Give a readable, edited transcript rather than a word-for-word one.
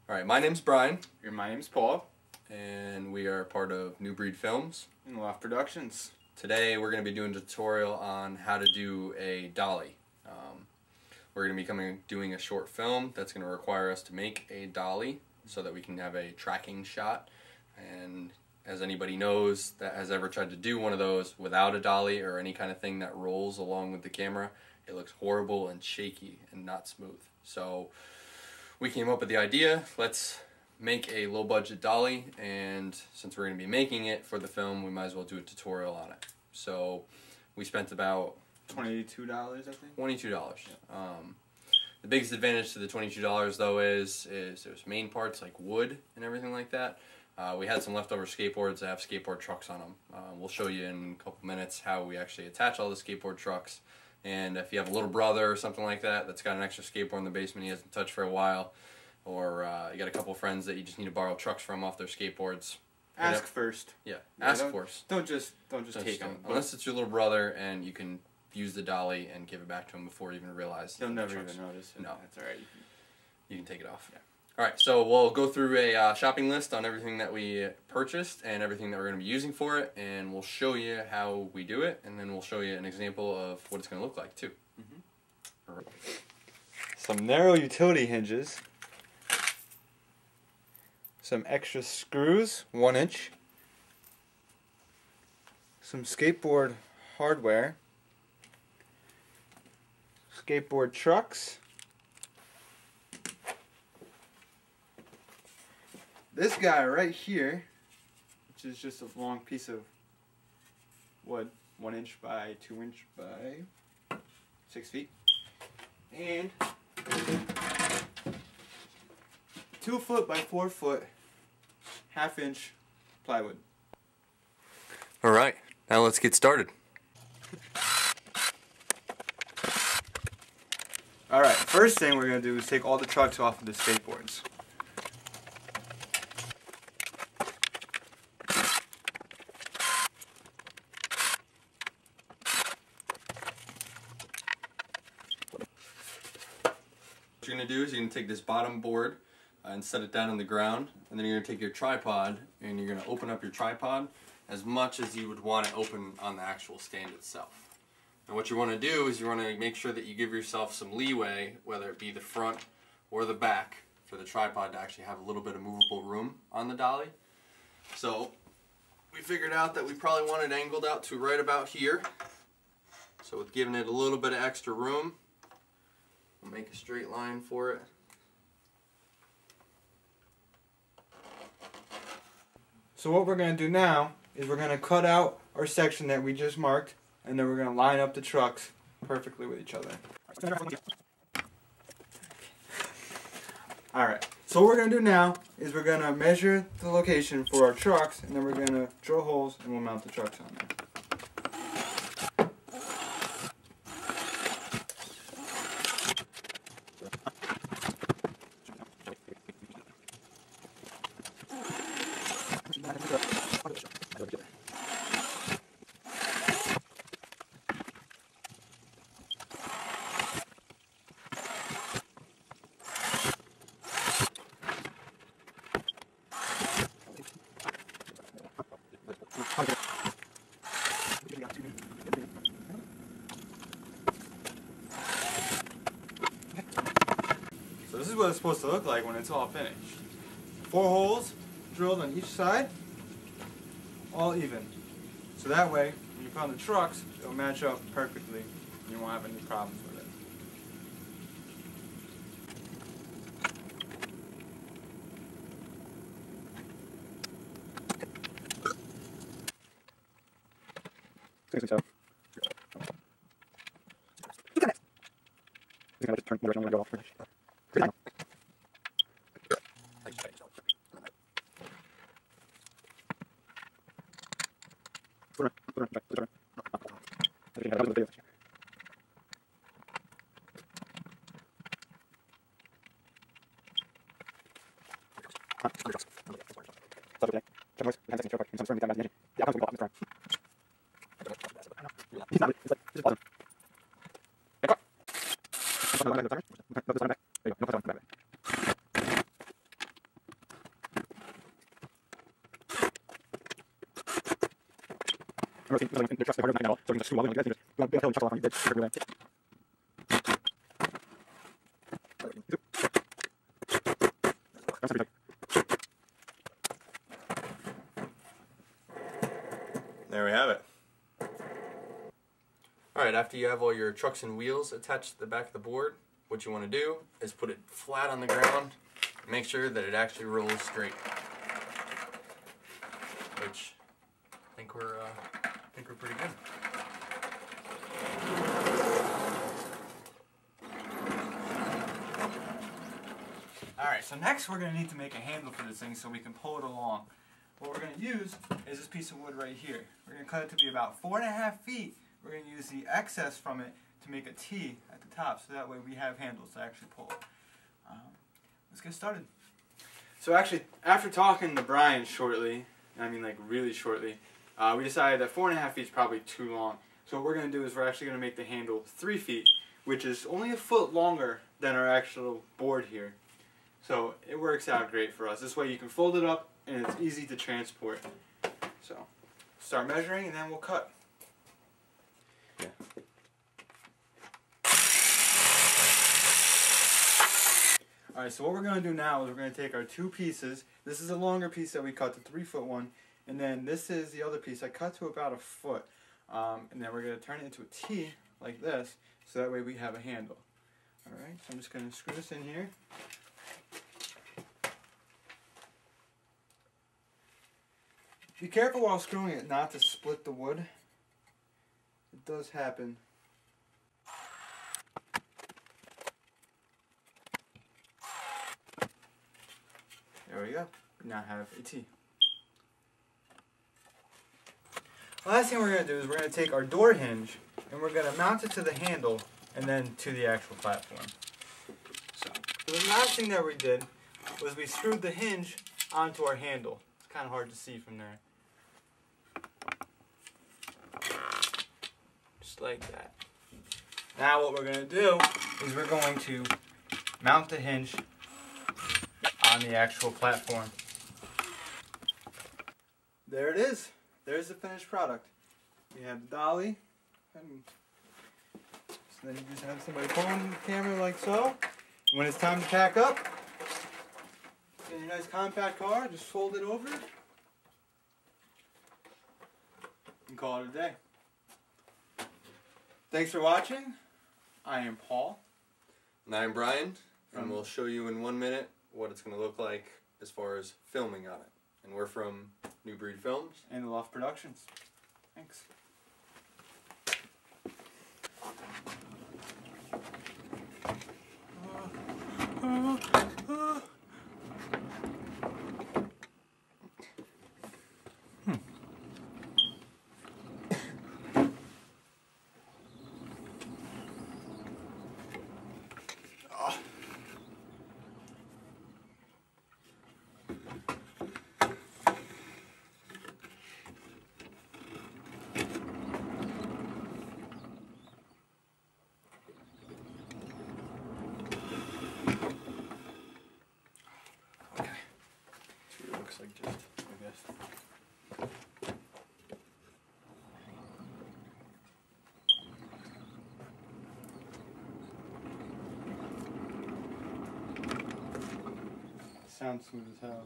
Alright, my name's Brian. My name's Paul. And we are part of New Breed Films And Loft Productions. Today we're going to be doing a tutorial on how to do a dolly. We're going to be doing a short film that's going to require us to make a dolly so that we can have a tracking shot. And as anybody knows that has ever tried to do one of those without a dolly or any kind of thing that rolls along with the camera, it looks horrible and shaky and not smooth. So we came up with the idea, let's make a low budget dolly, and since we're going to be making it for the film, we might as well do a tutorial on it. So we spent about $22, I think. $22. Yeah. The biggest advantage to the $22 though is there's main parts like wood and everything like that. We had some leftover skateboards that have skateboard trucks on them. We'll show you in a couple minutes how we actually attach all the skateboard trucks. And if you have a little brother or something like that that's got an extra skateboard in the basement he hasn't touched for a while, or you got a couple friends that you just need to borrow trucks from off their skateboards, ask first. Yeah, ask first. Don't just take them. Unless it's your little brother and you can use the dolly and give it back to him before you even realize. He'll never even notice it. No, that's all right. You can take it off. Yeah. All right, so we'll go through a shopping list on everything that we purchased and everything that we're going to be using for it, and we'll show you how we do it, and then we'll show you an example of what it's going to look like too. All right. Some narrow utility hinges. Some extra screws, 1 inch. Some skateboard hardware. Skateboard trucks. This guy right here, which is just a long piece of wood, 1 inch by 2 inch by 6 feet. And 2 foot by 4 foot, 1/2 inch plywood. All right, now let's get started. Alright, first thing we're going to do is take all the trucks off of the skateboards. What you're going to do is you're going to take this bottom board and set it down on the ground, and then you're going to take your tripod and you're going to open up your tripod as much as you would want it open on the actual stand itself. And what you want to do is you want to make sure that you give yourself some leeway, whether it be the front or the back, for the tripod to actually have a little bit of movable room on the dolly. So we figured out that we probably want it angled out to right about here. So with giving it a little bit of extra room, we'll make a straight line for it. So what we're going to do now is we're going to cut out our section that we just marked, and then we're going to line up the trucks perfectly with each other. Alright, so what we're going to do now is we're going to measure the location for our trucks, and then we're going to drill holes and we'll mount the trucks on there. So this is what it's supposed to look like when it's all finished. 4 holes drilled on each side, all even. So that way, when you put on the trucks, it'll match up perfectly and you won't have any problems with it. There we have it. Alright, after you have all your trucks and wheels attached to the back of the board, what you want to do is put it flat on the ground and make sure that it actually rolls straight. Which I think we're pretty good. Alright, so next we're going to need to make a handle for this thing so we can pull it along. What we're going to use is this piece of wood right here. We're going to cut it to be about 4.5 feet. We're going to use the excess from it to make a T at the top, so that way we have handles to actually pull. Let's get started. So actually, after talking to Brian shortly, I mean like really shortly, we decided that 4.5 feet is probably too long. So what we're going to do is we're actually going to make the handle 3 feet, which is only a foot longer than our actual board here. So it works out great for us. This way you can fold it up and it's easy to transport. So start measuring and then we'll cut. Yeah. Alright, so what we're going to do now is we're going to take our two pieces. This is a longer piece that we cut, the 3-foot one, and then this is the other piece I cut to about a foot. And then we're going to turn it into a T like this, so that way we have a handle. Alright, so I'm just going to screw this in here. Be careful while screwing it not to split the wood. It does happen. There we go. We now have a T. The last thing we're going to do is we're going to take our door hinge and we're going to mount it to the handle and then to the actual platform. So the last thing that we did was we screwed the hinge onto our handle. It's kind of hard to see from there. Just like that. Now what we're going to do is we're going to mount the hinge on the actual platform. There it is. There's the finished product. We have the dolly. So then you just have somebody pulling the camera like so. When it's time to pack up, in your nice compact car, just fold it over and call it a day. Thanks for watching. I am Paul. And I'm Brian, and we'll show you in 1 minute what it's going to look like as far as filming on it. And we're from New Breed Films and the Loft Productions. Thanks. Like just, I guess. Sounds smooth as hell.